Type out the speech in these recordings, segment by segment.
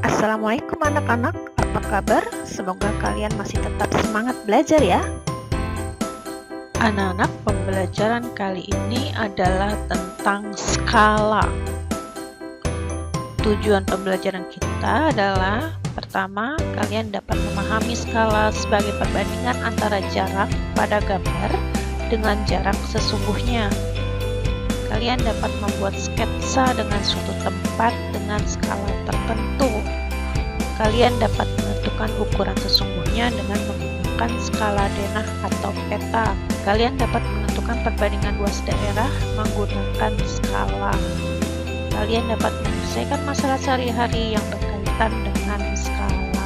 Assalamualaikum anak-anak, apa kabar? Semoga kalian masih tetap semangat belajar ya. Anak-anak, pembelajaran kali ini adalah tentang skala. Tujuan pembelajaran kita adalah pertama, kalian dapat memahami skala sebagai perbandingan antara jarak pada gambar dengan jarak sesungguhnya. Kalian dapat membuat sketsa dengan suatu tempat dengan skala tertentu. Kalian dapat menentukan ukuran sesungguhnya dengan menggunakan skala denah atau peta. Kalian dapat menentukan perbandingan luas daerah menggunakan skala. Kalian dapat menyelesaikan masalah sehari-hari yang berkaitan dengan skala.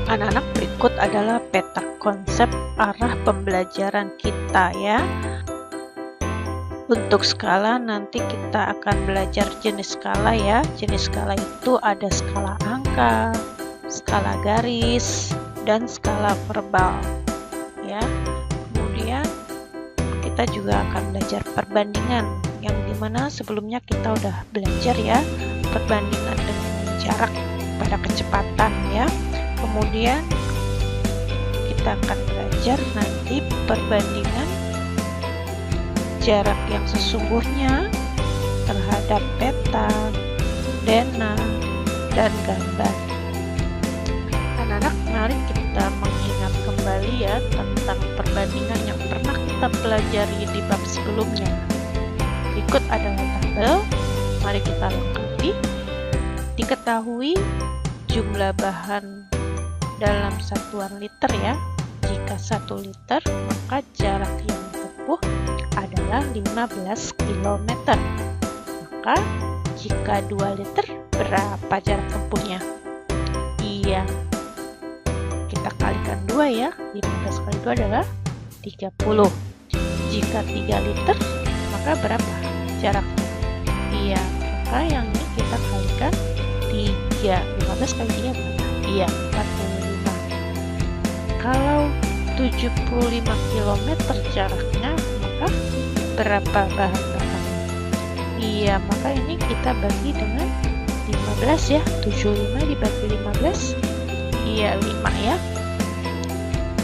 Anak-anak, berikut adalah peta konsep arah pembelajaran kita ya. Untuk skala nanti kita akan belajar jenis skala ya. Jenis skala itu ada skala angka, skala garis, dan skala verbal ya. Kemudian kita juga akan belajar perbandingan yang dimana sebelumnya kita udah belajar ya, perbandingan dengan jarak pada kecepatan ya. Kemudian kita akan belajar nanti perbandingan jarak yang sesungguhnya terhadap peta, denah, dan gambar. Anak-anak, mari kita mengingat kembali ya tentang perbandingan yang pernah kita pelajari di bab sebelumnya. Berikut adalah tabel, mari kita lengkapi. Diketahui jumlah bahan dalam satuan liter ya. Jika 1 liter, maka jarak yang ditempuh adalah 15 km. Maka jika 2 liter, berapa jarak tempuhnya? Iya, kita kalikan 2 ya. 15 kali 2 adalah 30. Jika 3 liter, maka berapa jaraknya? Iya, maka yang ini kita kalikan 3. 15 kali 3 berapa? Iya, 45. Kalau 75 km jaraknya, maka berapa bahan bakarnya? Iya, maka ini kita bagi dengan 15 ya. 75 dibagi 15, iya 5 ya.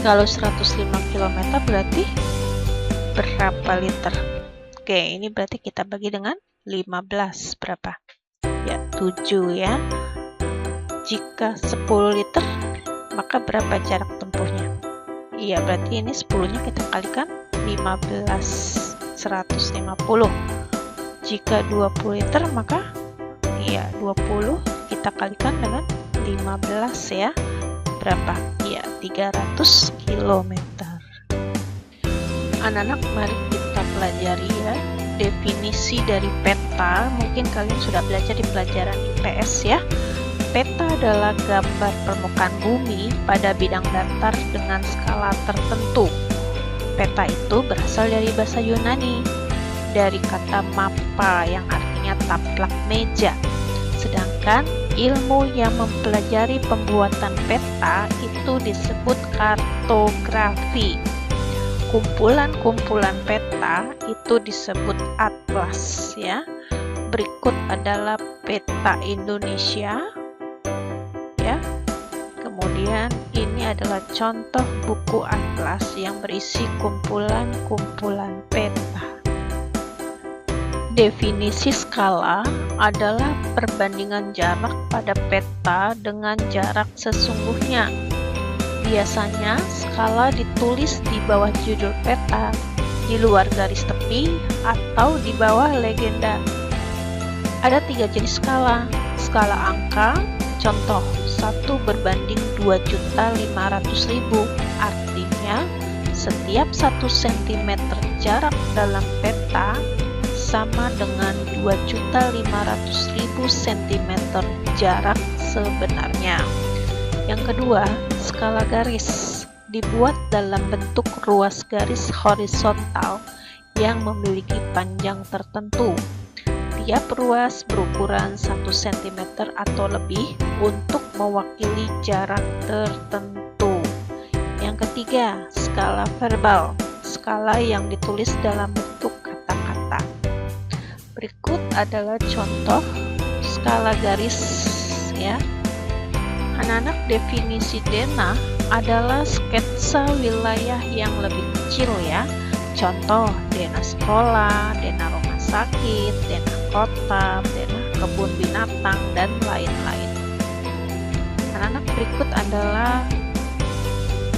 Kalau 105 km berarti berapa liter? Oke, ini berarti kita bagi dengan 15, berapa? Ya, 7 ya. Jika 10 liter, maka berapa jarak tempuhnya? Iya, berarti ini 10-nya kita kalikan 15, 150. Jika 20 liter, maka iya 20 kita kalikan dengan 15 ya. Berapa? Iya, 300 km. Anak-anak, mari kita pelajari ya definisi dari peta. Mungkin kalian sudah belajar di pelajaran IPS ya. Peta adalah gambar permukaan bumi pada bidang datar dengan skala tertentu. Peta itu berasal dari bahasa Yunani, dari kata mappa yang artinya taplak meja. Sedangkan ilmu yang mempelajari pembuatan peta itu disebut kartografi. Kumpulan-kumpulan peta itu disebut atlas ya. Berikut adalah peta Indonesia. Kemudian ini adalah contoh buku atlas yang berisi kumpulan-kumpulan peta. Definisi skala adalah perbandingan jarak pada peta dengan jarak sesungguhnya. Biasanya skala ditulis di bawah judul peta, di luar garis tepi, atau di bawah legenda. Ada 3 jenis skala. Skala angka, contoh 1 berbanding 2.500.000, artinya setiap 1 cm jarak dalam peta sama dengan 2.500.000 cm jarak sebenarnya. Yang kedua, skala garis dibuat dalam bentuk ruas garis horizontal yang memiliki panjang tertentu. Tiap ruas berukuran 1 cm atau lebih untuk mewakili jarak tertentu. Yang ketiga, skala verbal, skala yang ditulis dalam bentuk kata-kata. Berikut adalah contoh skala garis ya. Anak-anak, definisi denah adalah sketsa wilayah yang lebih kecil ya. Contoh, denah sekolah, denah rumah sakit, denah kota, denah kebun binatang, dan lain-lain. Anak-anak, berikut adalah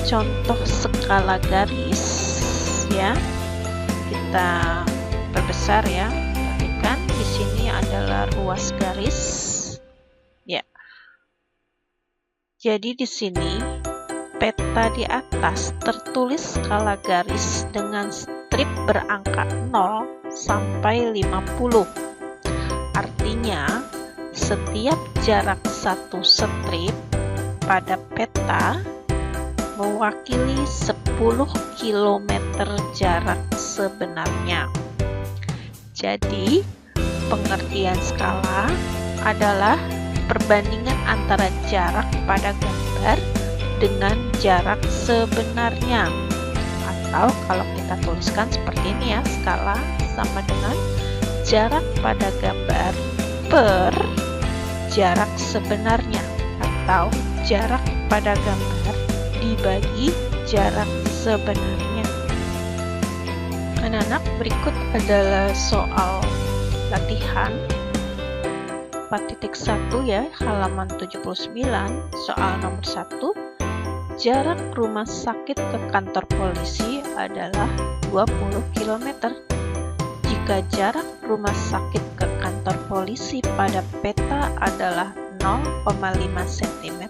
contoh skala garis ya. Kita perbesar ya. Perhatikan di sini adalah ruas garis. Ya. Jadi di sini peta di atas tertulis skala garis dengan strip berangka 0 sampai 50. Artinya, setiap jarak satu strip pada peta mewakili 10 km jarak sebenarnya. Jadi, pengertian skala adalah perbandingan antara jarak pada gambar dengan jarak sebenarnya. Atau kalau kita tuliskan seperti ini ya, skala sama dengan jarak pada gambar per jarak sebenarnya, atau jarak pada gambar dibagi jarak sebenarnya. Anak-anak, berikut adalah soal latihan 4.1 ya, halaman 79, soal nomor 1. Jarak rumah sakit ke kantor polisi adalah 20 km. Jika jarak rumah sakit ke kantor polisi pada peta adalah 0,5 cm,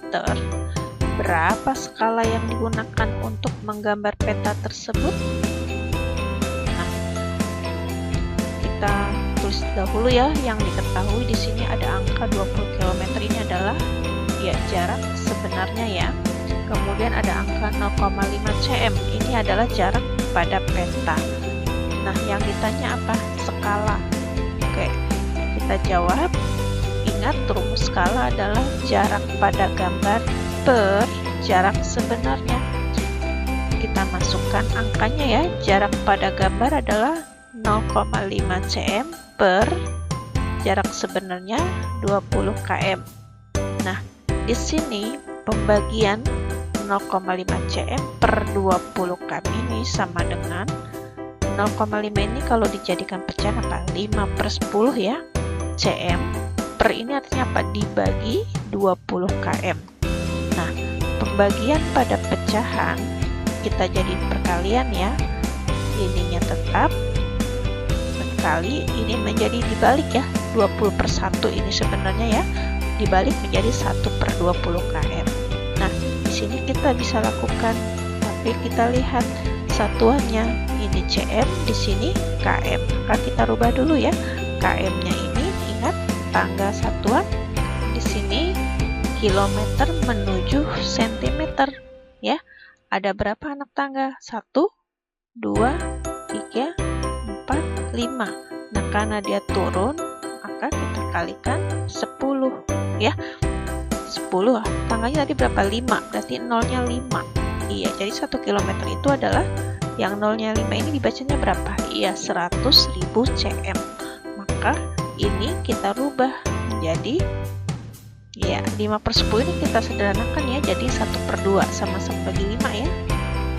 berapa skala yang digunakan untuk menggambar peta tersebut? Nah, kita tulis dahulu ya, yang diketahui di sini ada angka 20 km ini adalah ya jarak sebenarnya ya. Kemudian ada angka 0,5 cm, ini adalah jarak pada peta. Nah, yang ditanya apa? Skala. Oke, kita jawab. Ingat, rumus skala adalah jarak pada gambar per jarak sebenarnya. Kita masukkan angkanya ya. Jarak pada gambar adalah 0,5 cm per jarak sebenarnya 20 km. Nah, di sini pembagian 0,5 cm per 20 km ini sama dengan 0,5 ini kalau dijadikan pecahan apa? 5/10 ya. cm per ini artinya apa? Dibagi 20 km. Nah, pembagian pada pecahan kita jadiin perkalian ya. Ininya tetap kali ini menjadi dibalik ya, 20/1 ini sebenarnya ya, dibalik menjadi 1/20 km. Nah, di sini kita bisa lakukan, tapi kita lihat satuannya, ini cm, di sini km. Maka kita rubah dulu ya, km-nya ini ingat tangga satuan, di sini kilometer menuju sentimeter ya. Ada berapa anak tangga? 1, 2, 3, 4, 5. Nah, karena dia turun, maka kita kalikan 10 ya. 10, tangganya tadi berapa? 5, berarti nolnya 5. Iya, jadi 1 km itu adalah yang nolnya 5 ini dibacanya berapa? Iya, 100.000 cm. Maka ini kita rubah menjadi ya 5/10 ini kita sederhanakan ya, jadi 1/2 sama-sama bagi 5 ya.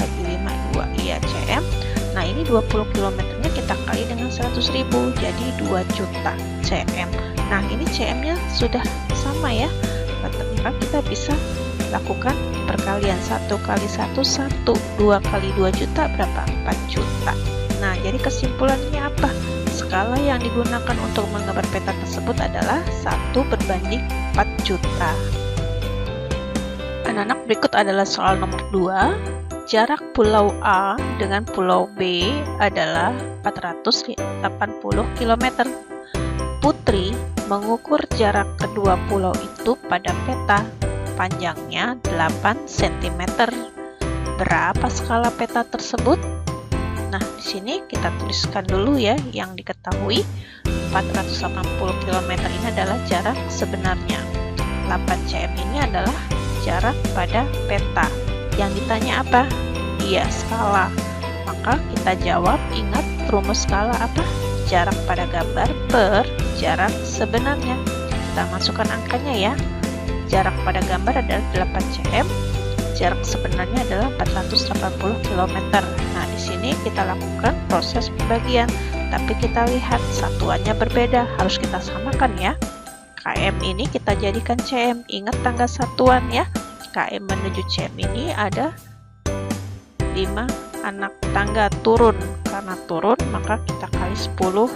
Bagi 5, 2, iya cm. Nah, ini 20 km-nya kita kali dengan 100.000, jadi 2 juta cm. Nah, ini cm-nya sudah sama ya. Maka kita bisa lakukan perkalian, 1 kali 1, 1, 2 kali 2 juta berapa? 4 juta. Nah, jadi kesimpulannya apa? Skala yang digunakan untuk menggambar peta tersebut adalah 1/4 juta. Anak-anak, berikut adalah soal nomor 2. Jarak pulau A dengan pulau B adalah 480 km. Putri mengukur jarak kedua pulau itu pada peta. Panjangnya 8 cm. Berapa skala peta tersebut? Nah, di sini kita tuliskan dulu ya yang diketahui. 480 km ini adalah jarak sebenarnya. 8 cm ini adalah jarak pada peta. Yang ditanya apa? Iya, skala. Maka kita jawab, ingat rumus skala apa? Jarak pada gambar per jarak sebenarnya. Kita masukkan angkanya ya. jarak pada gambar adalah 8 cm, jarak sebenarnya adalah 480 km. Nah, di sini kita lakukan proses pembagian, tapi kita lihat satuannya berbeda, harus kita samakan ya. km ini kita jadikan cm, ingat tangga satuan ya. km menuju cm ini ada 5 anak tangga turun, karena turun maka kita kali 10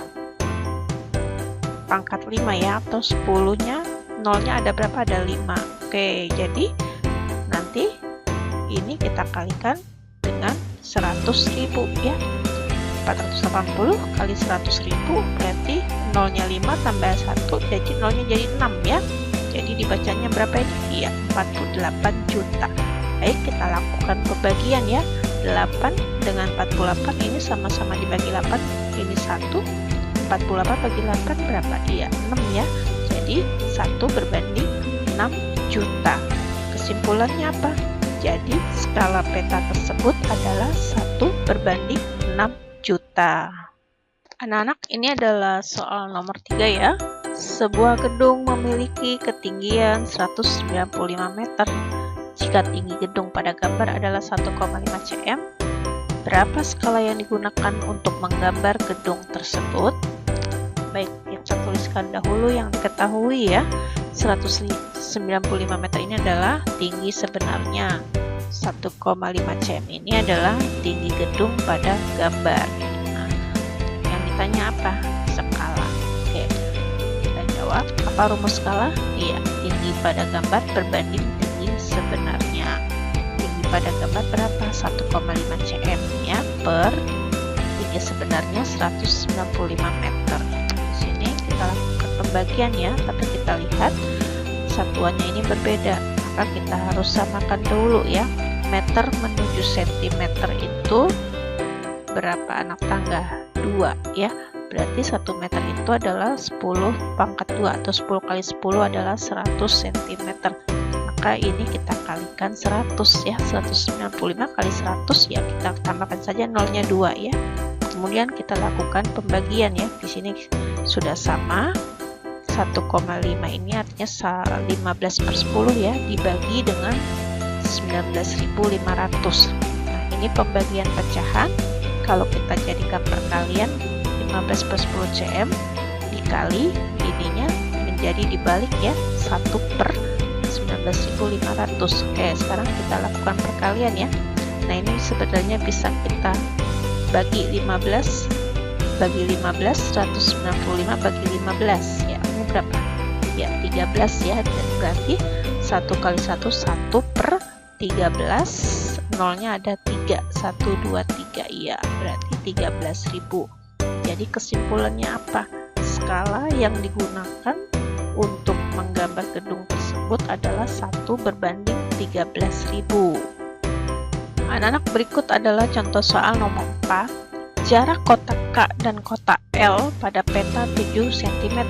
pangkat 5 ya, atau 10 nya nolnya ada berapa? Ada 5. Oke, jadi nanti ini kita kalikan dengan 100.000 ya. 480 kali 100.000 berarti nolnya 5 tambah 1, jadi nolnya jadi 6 ya. Jadi dibacanya berapa ini? Iya, 48 juta. Baik, kita lakukan pembagian ya. 8 dengan 48 ini sama-sama dibagi 8, ini 1. 48 bagi 8 berapa? Iya, 6 ya. Jadi 1 berbanding 6 juta. Kesimpulannya apa? Jadi skala peta tersebut adalah 1 berbanding 6 juta. Anak-anak, ini adalah soal nomor 3 ya. Sebuah gedung memiliki ketinggian 195 meter. Jika tinggi gedung pada gambar adalah 1,5 cm, berapa skala yang digunakan untuk menggambar gedung tersebut? Baik, kita tuliskan dahulu yang diketahui ya. 195 meter ini adalah tinggi sebenarnya. 1,5 cm ini adalah tinggi gedung pada gambar. Nah, yang ditanya apa? Skala. Oke, kita jawab. Apa rumus skala? Iya, tinggi pada gambar berbanding tinggi sebenarnya. Tinggi pada gambar berapa? 1,5 cm ya, per tinggi sebenarnya 195 meter. Di sini kita lakukan pembagian ya, tapi kita lihat satuannya ini berbeda, maka kita harus samakan dulu ya. Meter menuju sentimeter itu berapa anak tangga? 2 ya. Berarti 1 meter itu adalah 10 pangkat 2 atau 10 kali 10 adalah 100 cm. Maka ini kita kalikan 100 ya. 195 kali 100 ya, kita tambahkan saja nolnya 2 ya. Kemudian kita lakukan pembagian ya. Di sini sudah sama. 1,5 ini artinya 15/10 ya, dibagi dengan 19.500. Nah, ini pembagian pecahan. Kalau kita jadikan perkalian 15/10 cm dikali ininya menjadi dibalik ya, 1/19.500. Oke, sekarang kita lakukan perkalian ya. Nah, ini sebenarnya bisa kita bagi 15 bagi 15, 195 bagi 15 ya, ini berapa? Ya, 13 ya. Dan berarti 1 kali 1, 1/13, nolnya ada 3, 1, 2, 3 ya, berarti 13.000. Jadi kesimpulannya apa? Skala yang digunakan untuk menggambar gedung tersebut adalah 1 berbanding 13.000. Anak-anak, berikut adalah contoh soal nomor 4. Jarak kotak K dan kotak L pada peta 7 cm.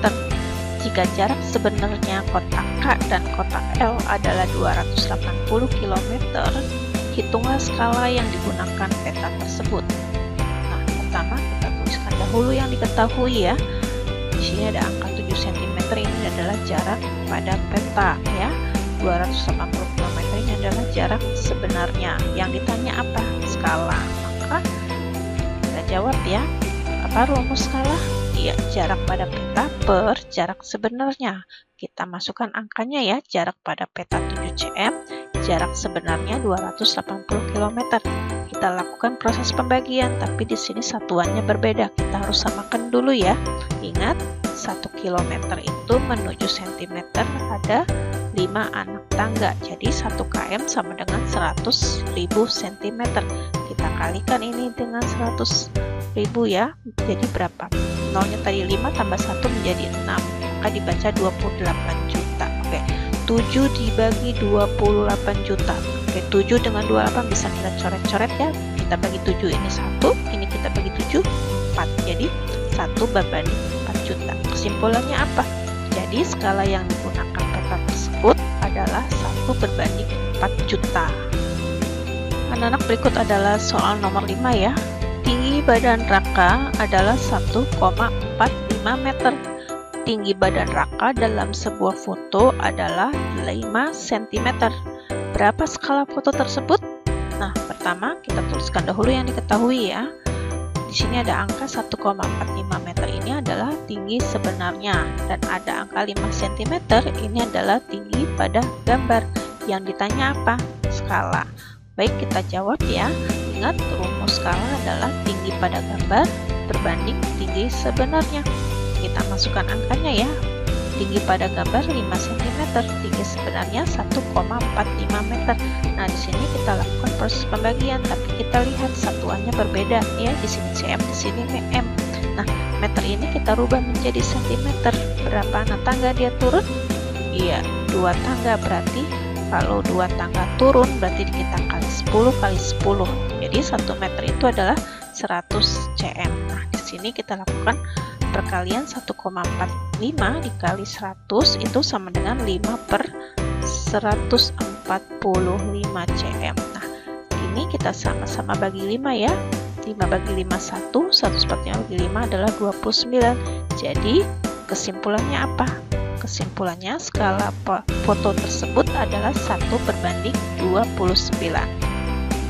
Jika jarak sebenarnya kotak K dan kotak L adalah 280 km, hitunglah skala yang digunakan peta tersebut. Nah, pertama kita tuliskan dahulu yang diketahui ya. Di sini ada angka 7 cm, ini adalah jarak pada peta ya. 280 km ini adalah jarak sebenarnya. Yang ditanya apa? Skala. Maka kita jawab ya. Apa rumus skala? Ya, jarak pada peta per jarak sebenarnya. Kita masukkan angkanya ya. Jarak pada peta 7 cm, jarak sebenarnya 280 km. Kita lakukan proses pembagian, tapi di sini satuannya berbeda. Kita harus samakan dulu ya. Ingat, 1 km itu menuju cm ada 5 anak tangga. Jadi 1 km sama dengan 100.000 cm. Kita kalikan ini dengan 100.000 ya. Jadi berapa? Nolnya tadi 5 tambah 1 menjadi 6. Maka dibaca 28 juta. Oke, 7 dibagi 28 juta. Oke, 7 dengan 28 bisa kita coret-coret ya. Kita bagi 7, ini 1, ini kita bagi 7, 4. Jadi 1 berbanding 4 juta. Kesimpulannya apa? Jadi skala yang digunakan peta tersebut adalah 1 berbanding 4 juta. Anak-anak, berikut adalah soal nomor 5 ya. Tinggi badan Raka adalah 1,45 meter. tinggi badan Raka dalam sebuah foto adalah 5 cm. Berapa skala foto tersebut? Nah, pertama kita tuliskan dahulu yang diketahui ya. Di sini ada angka 1,45 meter, ini adalah tinggi sebenarnya, dan ada angka 5 cm, ini adalah tinggi pada gambar. Yang ditanya apa? Skala. Baik, kita jawab ya. Ingat, rumus skala adalah tinggi pada gambar berbanding tinggi sebenarnya. Kita masukkan angkanya ya. Tinggi pada gambar 5 cm, tinggi sebenarnya 1,45 meter. Nah, di sini kita lakukan proses pembagian, tapi kita lihat satuannya berbeda ya. Di sini cm, di sini mm. Nah, meter ini kita rubah menjadi cm. Berapa nah tangga dia turun? Iya, 2 tangga. Berarti kalau 2 tangga turun berarti kita kali 10 kali 10. Jadi 1 meter itu adalah 100 cm. Nah, di sini kita lakukan perkalian 1,45 dikali 100 itu sama dengan 5/145 cm. Nah, ini kita sama-sama bagi 5 ya. 5 bagi 5 1, 1/4 bagi 5 adalah 29. Jadi kesimpulannya apa? Kesimpulannya skala foto tersebut adalah 1/29.